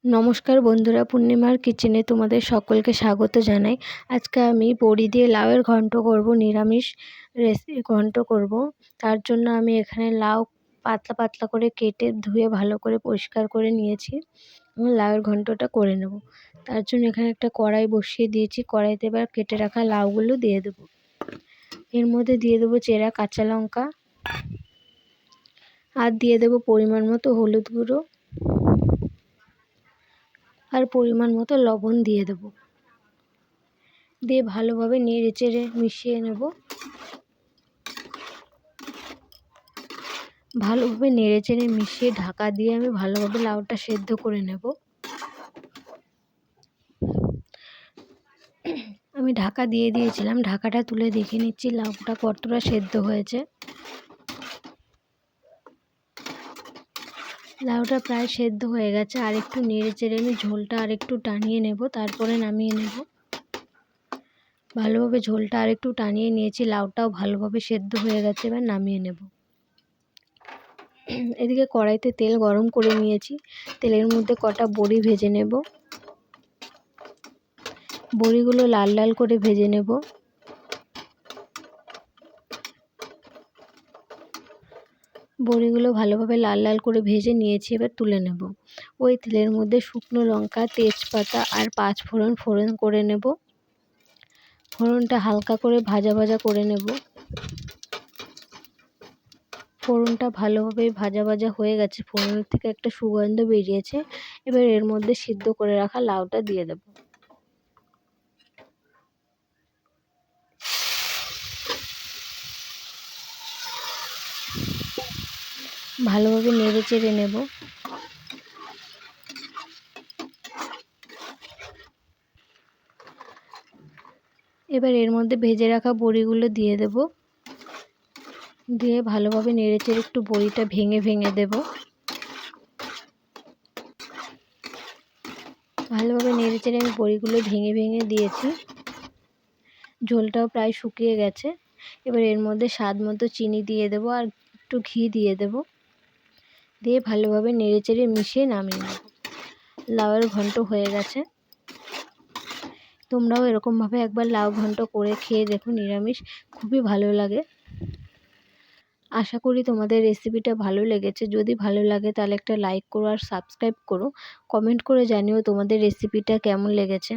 নমস্কার বন্ধুরা, পূর্ণিমার কিচেনে তোমাদের সকলকে স্বাগত জানাই। আজকে আমি বড়ি দিয়ে লাউয়ের ঘন্ট করব, নিরামিষ রেসিপি ঘন্ট করব। তার জন্য আমি এখানে লাউ পাতলা পাতলা করে কেটে ধুয়ে ভালো করে পরিষ্কার করে নিয়েছি এবং লাউয়ের ঘন্টটা করে নেব। তার জন্য এখানে একটা কড়াই বসিয়ে দিয়েছি। কড়াইতে এবার কেটে রাখা লাউগুলো দিয়ে দেবো। এর মধ্যে দিয়ে দেবো চেরা কাঁচা লঙ্কা, আর দিয়ে দেবো পরিমাণ মতো হলুদ গুঁড়ো আর পরিমাণ মতো লবণ দিয়ে দেবো। দিয়ে ভালোভাবে নেড়ে চেড়ে মিশিয়ে নেব। ভালোভাবে নেড়ে চেড়ে মিশিয়ে ঢাকা দিয়ে আমি ভালোভাবে লাউটা সেদ্ধ করে নেব। আমি ঢাকা দিয়ে দিয়েছিলাম, ঢাকাটা তুলে দেখে নিচ্ছি লাউটা কতটা সেদ্ধ হয়েছে। লাউটা প্রায় সেদ্ধ হয়ে গেছে। আর একটু নেড়ে চেড়ে আমি ঝোলটা আর একটু টানিয়ে নেব, তারপরে নামিয়ে নেব। ভালোভাবে ঝোলটা আর একটু টানিয়ে নিয়েছি, লাউটাও ভালোভাবে সেদ্ধ হয়ে গেছে। এবার নামিয়ে নেব। এদিকে কড়াইতে তেল গরম করে নিয়েছি, তেলের মধ্যে কটা বড়ি ভেজে নেব। বড়িগুলো লাল লাল করে ভেজে নেব। বড়িগুলো ভালোভাবে লাল লাল করে ভেজে নিয়েছি, এবার তুলে নেব। ওই তেলের মধ্যে শুকনো লঙ্কা, তেজপাতা আর পাঁচফোড়ন ফোড়ন করে নেব। ফোড়নটা হালকা করে ভাজা ভাজা করে নেব। ফোড়নটা ভালোভাবে ভাজা ভাজা হয়ে গেছে, ফোড়নের থেকে একটা সুগন্ধ বেরিয়েছে। এবার এর মধ্যে সিদ্ধ করে রাখা লাউটা দিয়ে দেব। ভালোভাবে নেড়ে চেড়ে নেব। এবার এর মধ্যে ভেজে রাখা বড়িগুলো দিয়ে দেব। দিয়ে ভালোভাবে নেড়ে চেড়ে একটু বড়িটা ভেঙে ভেঙে দেব। ভালোভাবে নেড়ে চেড়ে আমি বড়িগুলো ভেঙে ভেঙে দিয়েছি। ঝোলটাও প্রায় শুকিয়ে গেছে। এবার এর মধ্যে স্বাদ মতো চিনি দিয়ে দেব আর একটু ঘি দিয়ে দেব। দিয়ে ভালোভাবে নেড়ে চেড়ে মিশিয়ে নামিয়ে নেব। লাউয়ের ঘন্ট হয়ে গেছে। তোমরাও এরকমভাবে একবার লাউ ঘন্ট করে খেয়ে দেখো, নিরামিষ খুবই ভালো লাগে। আশা করি তোমাদের রেসিপিটা ভালো লেগেছে। যদি ভালো লাগে তাহলে একটা লাইক করো আর সাবস্ক্রাইব করো। কমেন্ট করে জানিও তোমাদের রেসিপিটা কেমন লেগেছে।